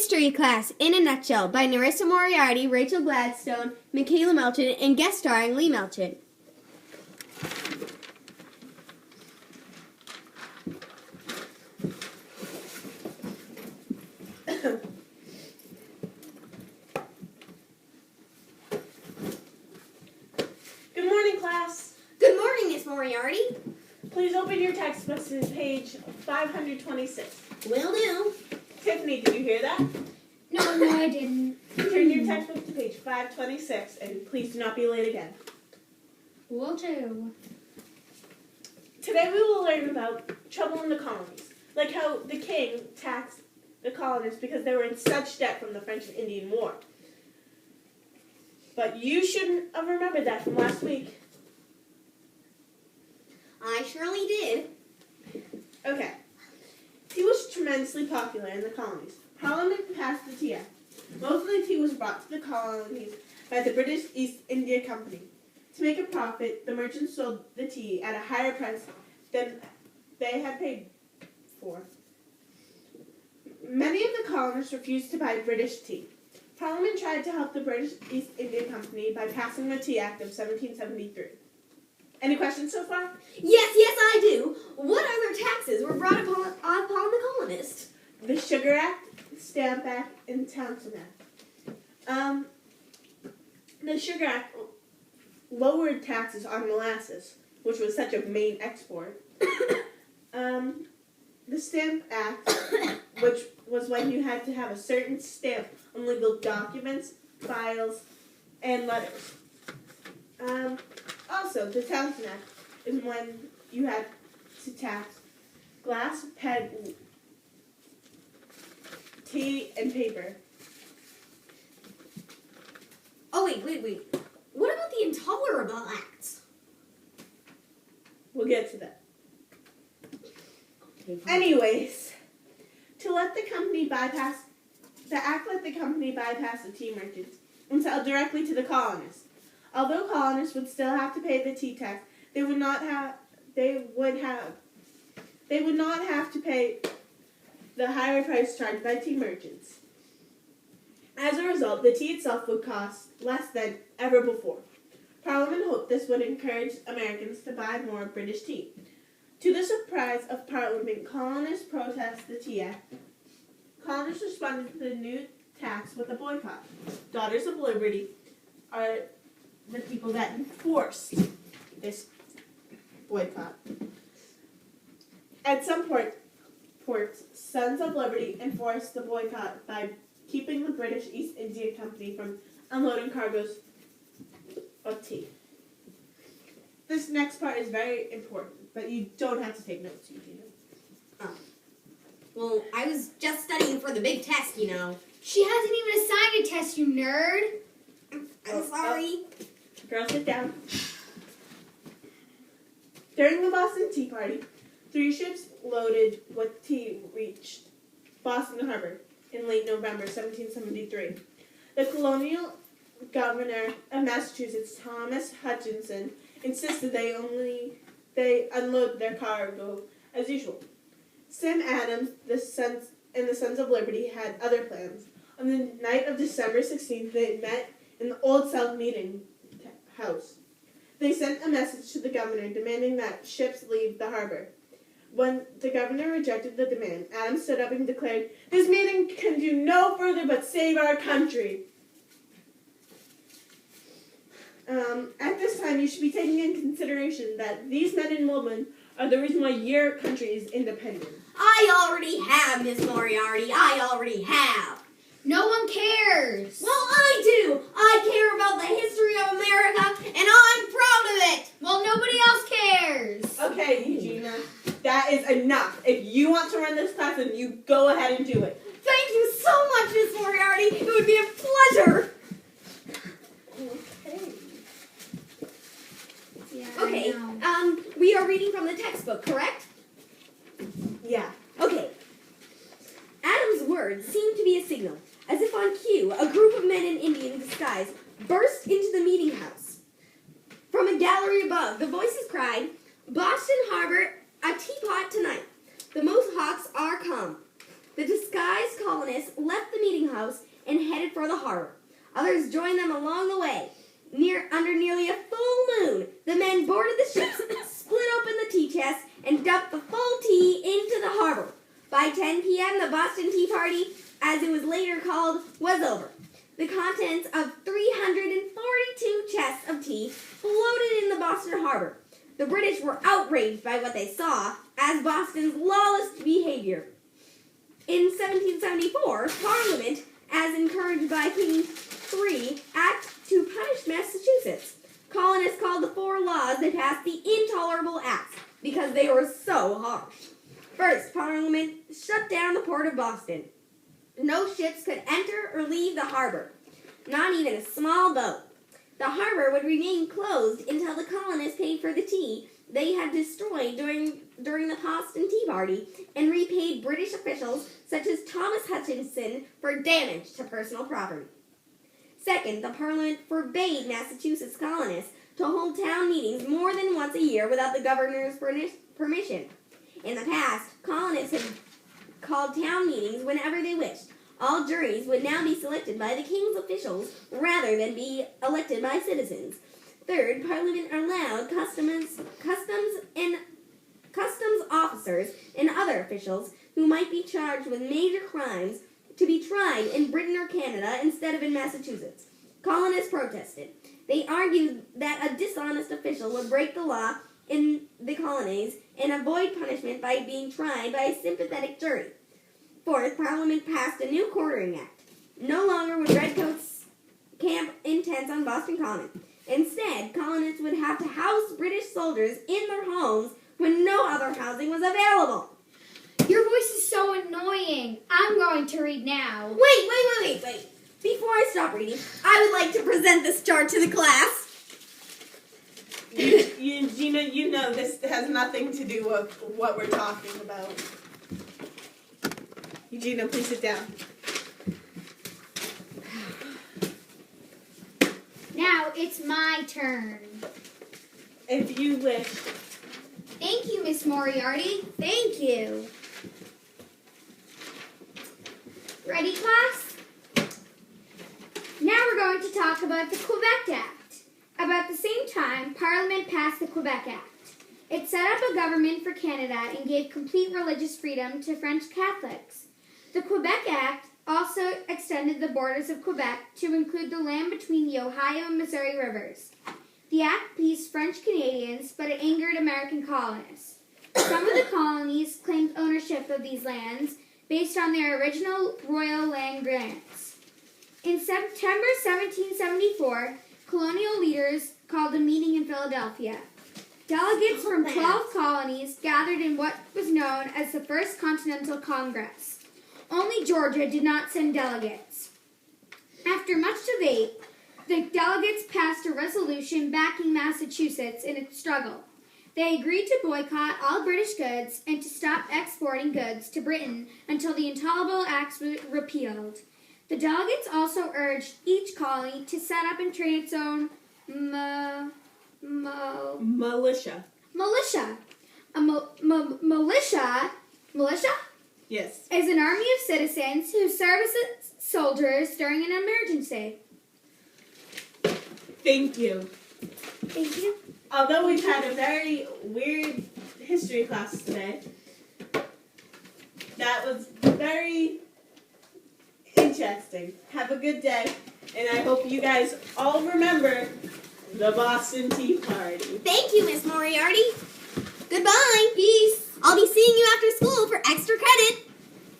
History Class in a Nutshell by Ms.Moriarty, Rachel Gladstone, Michaela Melton, and guest starring Lee Melton. Good morning, class. Good morning, Ms. Moriarty. Please open your textbooks to page 526. Will do. Tiffany, did you hear that? No, I didn't. Turn your textbook to page 526, and please do not be late again. Will do. Today we will learn about trouble in the colonies, like how the king taxed the colonists because they were in such debt from the French and Indian War. But you shouldn't have remembered that from last week. I surely did. Okay. Tea was tremendously popular in the colonies. Parliament passed the Tea Act. Most of the tea was brought to the colonies by the British East India Company. To make a profit, the merchants sold the tea at a higher price than they had paid for. Many of the colonists refused to buy British tea. Parliament tried to help the British East India Company by passing the Tea Act of 1773. Any questions so far? Yes, I do. What other taxes were brought upon the colonists? The Sugar Act, Stamp Act, and Townshend Act. The Sugar Act lowered taxes on molasses, which was such a main export. The Stamp Act, which was when you had to have a certain stamp on legal documents, files, and letters. Also, the Townshend Act is when you had to tax glass, pen, tea, and paper. Oh, wait. What about the Intolerable Acts? We'll get to that. Okay, fine. Anyways, the act let the company bypass the tea merchants and sell directly to the colonists. Although colonists would still have to pay the tea tax, they would not have to pay the higher price charged by tea merchants. As a result, the tea itself would cost less than ever before. Parliament hoped this would encourage Americans to buy more British tea. To the surprise of Parliament, colonists protested the Tea Act. Colonists responded to the new tax with a boycott. Daughters of Liberty are the people that enforced this boycott. At some ports, Sons of Liberty enforced the boycott by keeping the British East India Company from unloading cargoes of tea. This next part is very important, but you don't have to take notes, Eugenia. Oh. Well, I was just studying for the big test, you know. She hasn't even assigned a test, you nerd. I'm sorry. Girl, sit down. During the Boston Tea Party, 3 ships loaded with tea reached Boston Harbor in late November 1773. The colonial governor of Massachusetts, Thomas Hutchinson, insisted they unload their cargo as usual. Sam Adams, the Sons of Liberty, had other plans. On the night of December 16th, they met in the Old South Meeting House. They sent a message to the governor demanding that ships leave the harbor. When the governor rejected the demand, Adams stood up and declared, "This meeting can do no further but save our country." At this time, you should be taking into consideration that these men and women are the reason why your country is independent. I already have, Ms. Moriarty. I already have. No one cares. Well, I do. I care about the history of America, and I'm proud of it. Well, nobody else cares. Okay, Eugenia, that is enough. If you want to run this class, then you go ahead and do it. Thank you so much, Ms. Moriarty. It would be a pleasure. Okay, we are reading from the textbook, correct? Yeah. Okay. Adam's words seemed to be a signal. As if on cue, a group of men in Indian disguise burst into the meeting house. From a gallery above, the voices cried, "Boston Harbor, a teapot tonight. The Mohawks are come." The disguised colonists left the meeting house and headed for the harbor. Others joined them along the way. Under nearly a full moon, the men boarded the ships, split open the tea chests, and dumped the full tea into the harbor. By 10 p.m., the Boston Tea Party, as it was later called, was over. The contents of 342 chests of tea floated in the Boston harbor. The British were outraged by what they saw as Boston's lawless behavior. In 1774, Parliament, as encouraged by King III, acted to punish Massachusetts. Colonists called the 4 laws they passed the Intolerable Acts because they were so harsh. First, Parliament shut down the port of Boston. No ships could enter or leave the harbor, not even a small boat. The harbor would remain closed until the colonists paid for the tea they had destroyed during the Boston Tea Party and repaid British officials such as Thomas Hutchinson for damage to personal property. Second, the Parliament forbade Massachusetts colonists to hold town meetings more than once a year without the governor's permission. In the past, colonists had called town meetings whenever they wished. All juries would now be selected by the king's officials rather than be elected by citizens. Third, Parliament allowed customs officers and other officials who might be charged with major crimes to be tried in Britain or Canada instead of in Massachusetts. Colonists protested. They argued that a dishonest official would break the law in the colonies and avoid punishment by being tried by a sympathetic jury. Fourth, Parliament passed a new quartering act. No longer would redcoats camp in tents on Boston Common. Instead, colonists would have to house British soldiers in their homes when no other housing was available. Your voice is so annoying. I'm going to read now. Wait. Before I stop reading, I would like to present this chart to the class. Gina, you know this has nothing to do with what we're talking about. Gina, please sit down. Now it's my turn. If you wish. Thank you, Ms. Moriarty. Thank you. Ready, class? Now we're going to talk about the Quebec Act. About the same time, Parliament passed the Quebec Act. It set up a government for Canada and gave complete religious freedom to French Catholics. The Quebec Act also extended the borders of Quebec to include the land between the Ohio and Missouri rivers. The act pleased French Canadians, but it angered American colonists. Some of the colonies claimed ownership of these lands based on their original royal land grants. In September 1774, colonial leaders called a meeting in Philadelphia. Delegates from 12 colonies gathered in what was known as the First Continental Congress. Only Georgia did not send delegates. After much debate, the delegates passed a resolution backing Massachusetts in its struggle. They agreed to boycott all British goods and to stop exporting goods to Britain until the Intolerable Acts were repealed. The delegates also urged each colony to set up and train its own Militia. militia. Militia? Yes. Is an army of citizens who serve as soldiers during an emergency. Thank you. Thank you. Although we've had a very weird history class today, that was very interesting. Have a good day, and I hope you guys all remember the Boston Tea Party. Thank you, Ms. Moriarty. Goodbye.